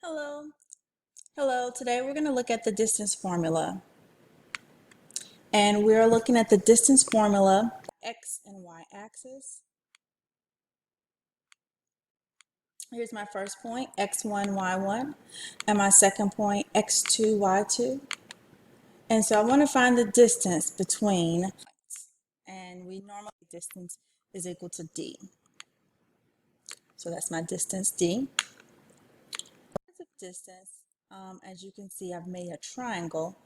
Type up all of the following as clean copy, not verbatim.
Hello. Hello. Today we're going to look at the distance formula. And we're looking at the distance formula, x and y axis. Here's my first point, x1, y1, and my second point, x2, y2. And so I want to find the distance between, and we normally distance is equal to d. So that's my distance d. Distance, as you can see, I've made a triangle.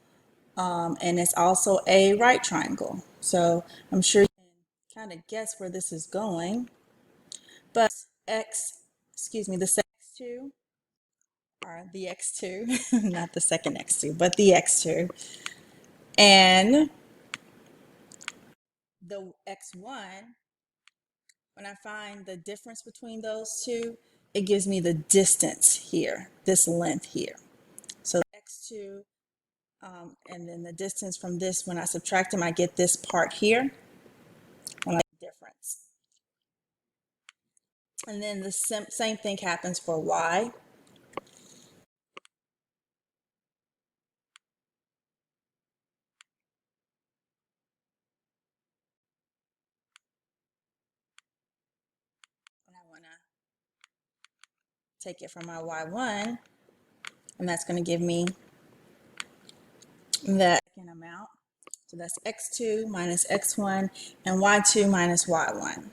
And it's also a right triangle. So I'm sure you can kind of guess where this is going. But the second x2, or the x2, not the second x2, but the x2, and the x1, when I find the difference between those two, it gives me the distance here, this length here. So x2, and then the distance from this, when I subtract them, I get this part here. Difference. And then the same thing happens for y. And I want to take it from my y1, and that's going to give me that second amount. So that's x2 minus x1 and y2 minus y1.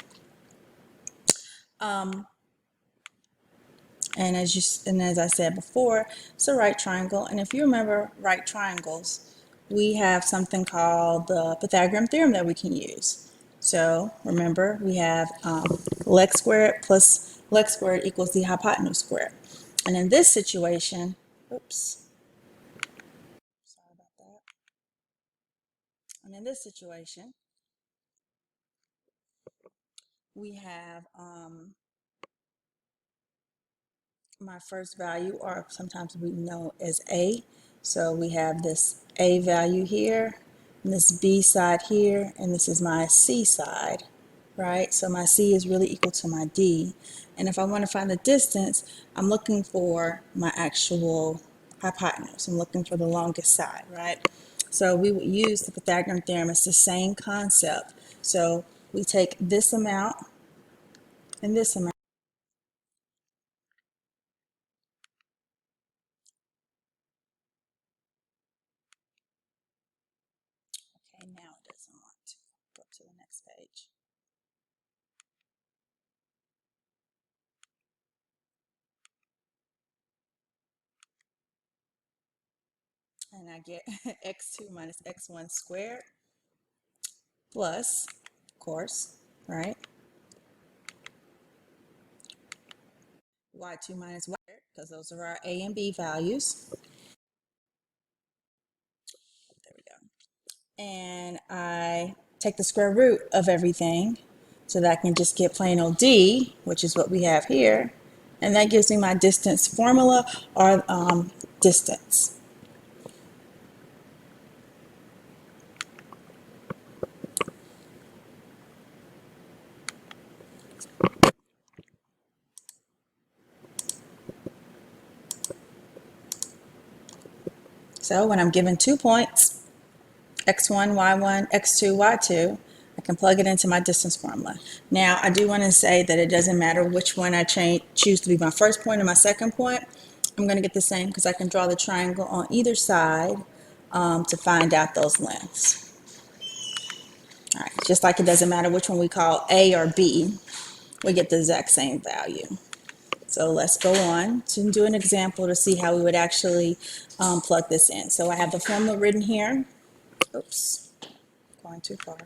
And as I said before, it's a right triangle. And if you remember right triangles, we have something called the Pythagorean theorem that we can use. So remember, we have lex squared plus lex squared equals the hypotenuse squared. And in this situation, oops, sorry about that. And in this situation, we have my first value, or sometimes we know as A. So we have this A value here, and this B side here, and this is my C side, right? So my C is really equal to my D. And if I want to find the distance, I'm looking for my actual hypotenuse. I'm looking for the longest side, right? So we would use the Pythagorean theorem. It's the same concept. So we take this amount and this amount. Okay, now it doesn't want to go to the next page. And I get x2 minus x1 squared plus, of course, right, y2 minus y, because those are our a and b values. There we go. And I take the square root of everything so that I can just get plain old d, which is what we have here. And that gives me my distance formula, or distance. So when I'm given 2 points, x1, y1, x2, y2, I can plug it into my distance formula. Now, I do want to say that it doesn't matter which one I choose to be my first point or my second point. I'm going to get the same because I can draw the triangle on either side to find out those lengths. All right, just like it doesn't matter which one we call A or B, we get the exact same value. So let's go on to do an example to see how we would actually plug this in. So I have the formula written here. Oops, going too far.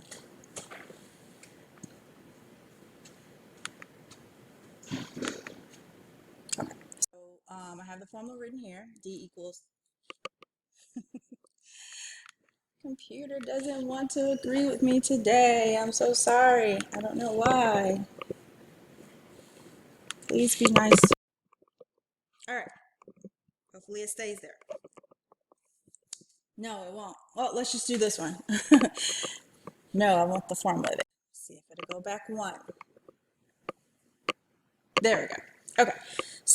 Okay, so I have the formula written here. D equals, computer doesn't want to agree with me today. I'm so sorry. I don't know why. Please be nice. All right, hopefully it stays there. No, it won't. Well, let's just do this one. No, I want the formula there. See if it'll go back one. There we go. Okay,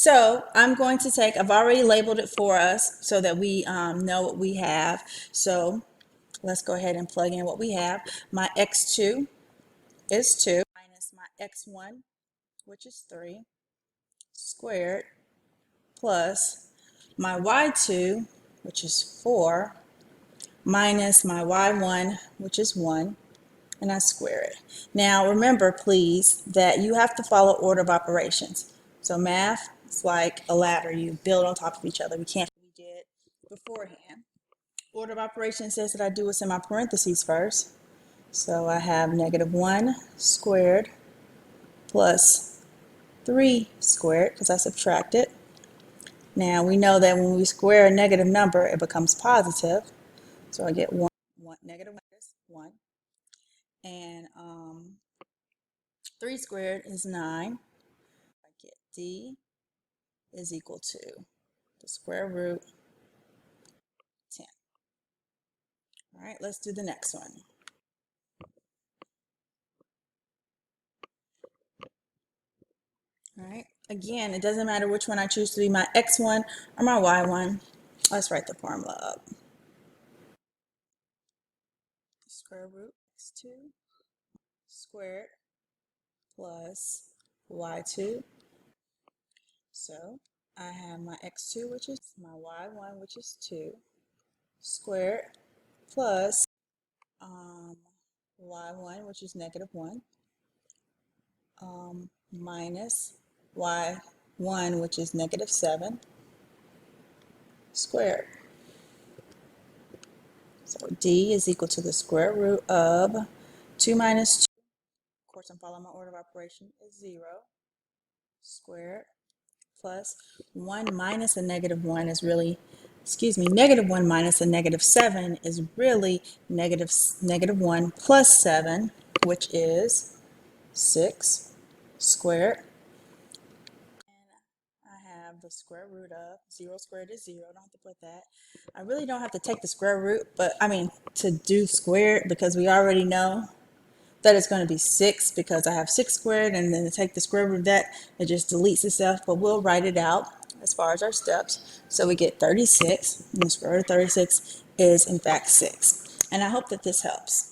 So I'm going to take, I've already labeled it for us so that we know what we have. So let's go ahead and plug in what we have. My x2 is 2 minus my x1, which is 3, squared, plus my y2, which is 4, minus my y1, which is 1, and I square it. Now remember, please, that you have to follow order of operations. So math is like a ladder. You build on top of each other. We can't do what we did beforehand. Order of operations says that I do what's in my parentheses first. So I have -1 squared plus 3 squared, because I subtracted. Now we know that when we square a negative number, it becomes positive. So I get 1, negative 1. And 3 squared is 9. I get d is equal to the square root 10. All right, let's do the next one. All right, again, it doesn't matter which one I choose to be my x1 or my y1. Let's write the formula up. Square root x2 squared plus y2. So I have my x2, which is my y1, which is 2, squared, plus y1, which is -1, minus y1, which is -7, squared. So d is equal to the square root of 2 minus 2. Of course, I'm following my order of operation, is 0, squared, plus 1 minus a -1 is really, -1 minus a -7 is really -1 plus 7, which is 6 squared. And I have the square root of 0 squared is 0. I don't have to put that. I really don't have to take the square root, but to do squared, because we already know that it's going to be 6, because I have 6 squared, and then to take the square root of that, it just deletes itself. But we'll write it out as far as our steps. So we get 36, and the square root of 36 is in fact 6. And I hope that this helps.